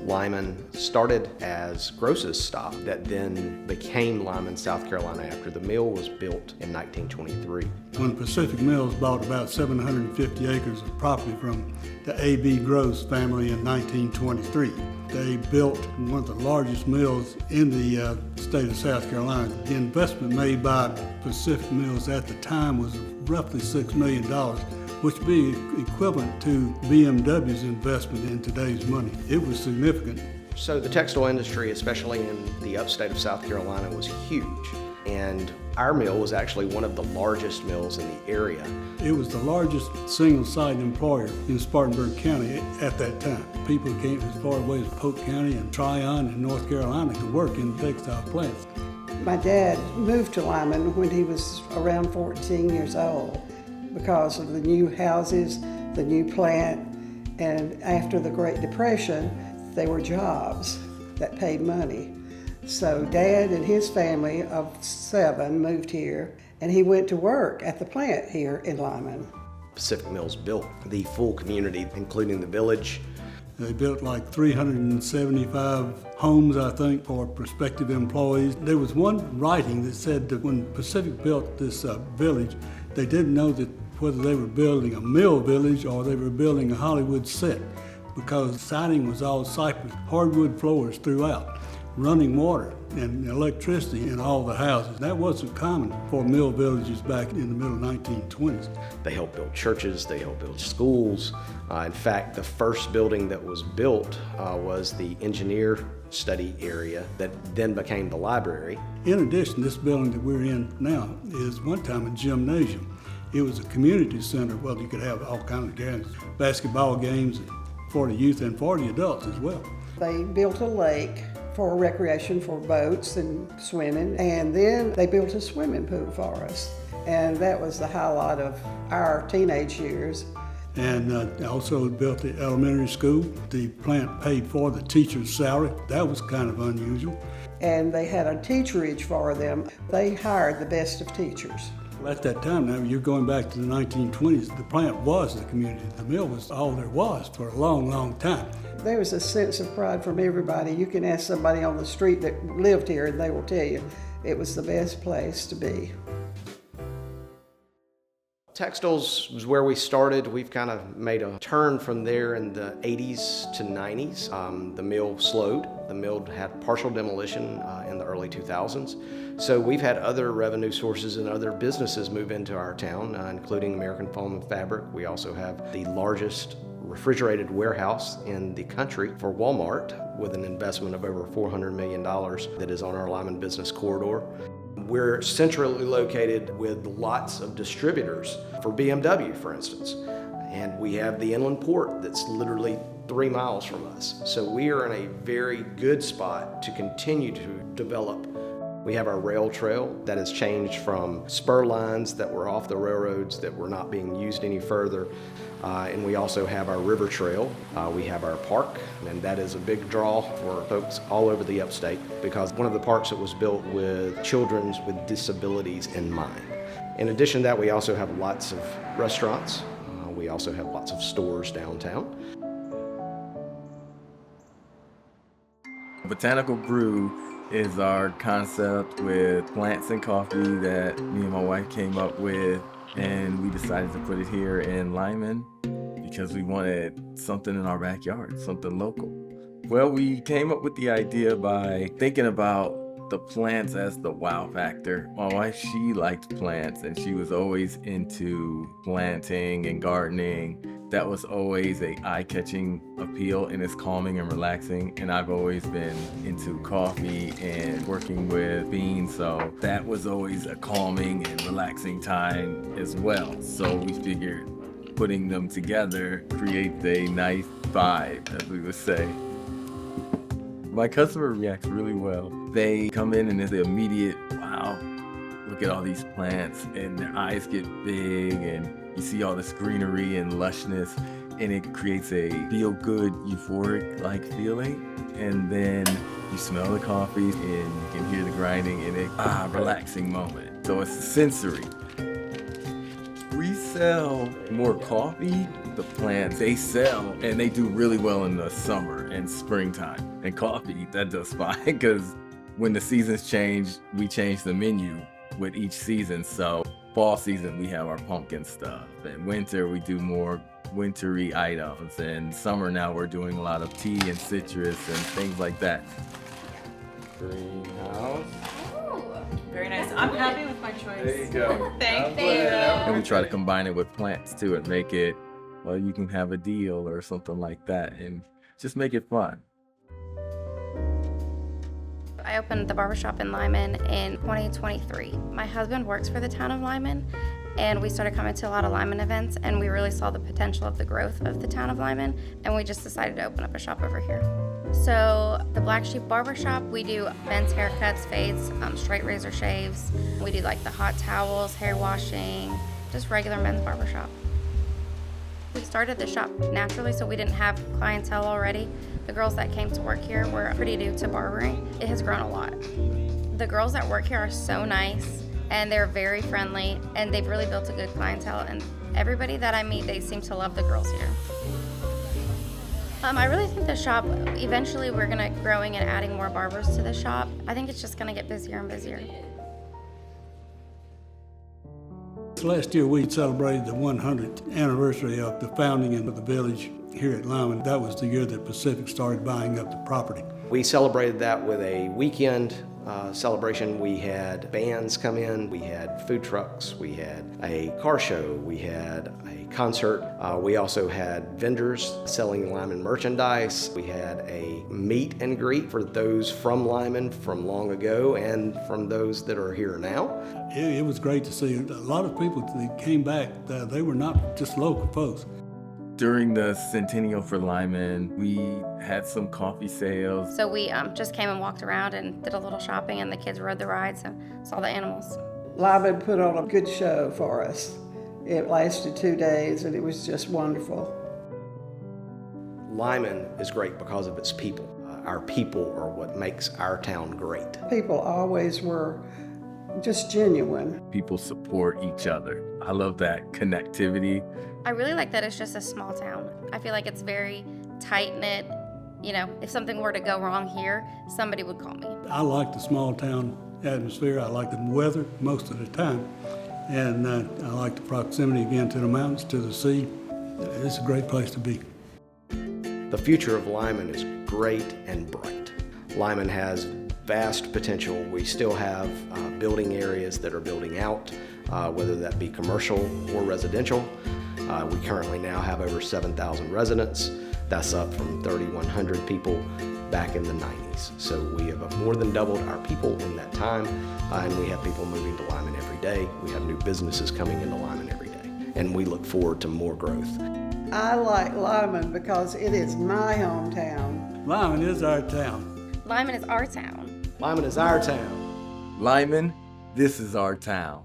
Lyman started as Gross's stop that then became Lyman, South Carolina after the mill was built in 1923. When Pacific Mills bought about 750 acres of property from the A.B. Gross family in 1923, they built one of the largest mills in the state of South Carolina. The investment made by Pacific Mills at the time was roughly $6 million, which would be equivalent to BMW's investment in today's money. It was significant. So the textile industry, especially in the upstate of South Carolina, was huge. And our mill was actually one of the largest mills in the area. It was the largest single-site employer in Spartanburg County at that time. People came as far away as Polk County and Tryon and North Carolina to work in textile plants. My dad moved to Lyman when he was around 14 years old because of the new houses, the new plant, and after the Great Depression, there were jobs that paid money. So Dad and his family of 7 moved here, and he went to work at the plant here in Lyman. Pacific Mills built the full community, including the village. They built like 375 homes, I think, for prospective employees. There was one writing that said that when Pacific built this village, they didn't know that whether they were building a mill village or they were building a Hollywood set, because siding was all cypress, hardwood floors throughout, running water and electricity in all the houses. That wasn't common for mill villages back in the middle 1920s. They helped build churches, they helped build schools. In fact, the first building that was built was the engineer study area that then became the library. In addition, this building that we're in now is one time a gymnasium. It was a community center. Well, you could have all kinds of games, basketball games for the youth and for the adults as well. They built a lake for recreation for boats and swimming, and then they built a swimming pool for us. And that was the highlight of our teenage years. And also built the elementary school. The plant paid for the teacher's salary. That was kind of unusual. And they had a teacherage for them. They hired the best of teachers. At that time, now you're going back to the 1920s, the plant was the community. The mill was all there was for a long, long time. There was a sense of pride from everybody. You can ask somebody on the street that lived here and they will tell you it was the best place to be. Textiles was where we started. We've kind of made a turn from there in the 80s to 90s. The mill slowed. The mill had partial demolition in the early 2000s. So we've had other revenue sources and other businesses move into our town, including American Foam and Fabric. We also have the largest refrigerated warehouse in the country for Walmart with an investment of over $400 million that is on our Lyman Business Corridor. We're centrally located with lots of distributors for BMW, for instance. And we have the inland port that's literally 3 miles from us. So we are in a very good spot to continue to develop. We have our rail trail that has changed from spur lines that were off the railroads that were not being used any further. And we also have our river trail. We have our park, and that is a big draw for folks all over the upstate because one of the parks that was built with children with disabilities in mind. In addition to that, we also have lots of restaurants. We also have lots of stores downtown. Botanical Brew is our concept with plants and coffee that me and my wife came up with, and we decided to put it here in Lyman because we wanted something in our backyard, something local. Well, we came up with the idea by thinking about the plants as the wow factor. My wife, she liked plants and she was always into planting and gardening. That was always a eye-catching appeal, and it's calming and relaxing. And I've always been into coffee and working with beans, so that was always a calming and relaxing time as well. So we figured putting them together creates a nice vibe, as we would say. My customer reacts really well. They come in and it's the immediate, wow, look at all these plants, and their eyes get big, and you see all this greenery and lushness, and it creates a feel-good, euphoric-like feeling. And then you smell the coffee, and you can hear the grinding, and relaxing moment. So it's sensory. sell more coffee. The plants, they sell, and they do really well in the summer and springtime. And coffee, that does fine, because when the seasons change, we change the menu with each season. So fall season, we have our pumpkin stuff. And winter, we do more wintry items. And summer now, we're doing a lot of tea and citrus and things like that. Greenhouse. Very nice. I'm happy with my choice. There you go. Thank you. And we try to combine it with plants too and make it, well, you can have a deal or something like that and just make it fun. I opened the Barbershop in Lyman in 2023. My husband works for the Town of Lyman, and we started coming to a lot of Lyman events, and we really saw the potential of the growth of the Town of Lyman, and we just decided to open up a shop over here. So the Black Sheep Barbershop, we do men's haircuts, fades, straight razor shaves. We do like the hot towels, hair washing, just regular men's barbershop. We started the shop naturally, so we didn't have clientele already. The girls that came to work here were pretty new to barbering. It has grown a lot. The girls that work here are so nice, and they're very friendly, and they've really built a good clientele, and everybody that I meet, they seem to love the girls here. I really think the shop, eventually we're gonna growing and adding more barbers to the shop. I think it's just gonna get busier and busier. Last year, we celebrated the 100th anniversary of the founding of the village here at Lyman. That was the year that Pacific started buying up the property. We celebrated that with a weekend celebration. We had bands come in, we had food trucks, we had a car show, we had a concert. We also had vendors selling Lyman merchandise. We had a meet and greet for those from Lyman from long ago and from those that are here now. It was great to see. A lot of people that came back, they were not just local folks. During the Centennial for Lyman, we had some coffee sales. So we just came and walked around and did a little shopping, and the kids rode the rides and saw the animals. Lyman put on a good show for us. It lasted 2 days, and it was just wonderful. Lyman is great because of its people. Our people are what makes our town great. People always were just genuine. People support each other. I love that connectivity. I really like that it's just a small town. I feel like it's very tight-knit. You know, if something were to go wrong here, somebody would call me. I like the small town atmosphere. I like the weather most of the time. And I like the proximity again to the mountains, to the sea. It's a great place to be. The future of Lyman is great and bright. Lyman has vast potential. We still have building areas that are building out, whether that be commercial or residential. We currently now have over 7,000 residents. That's up from 3,100 people back in the 90s. So we have more than doubled our people in that time, and we have people moving to Lyman every day. We have new businesses coming into Lyman every day, and we look forward to more growth. I like Lyman because it is my hometown. Lyman is our town. Lyman is our town. Lyman is our town. Lyman, this is our town.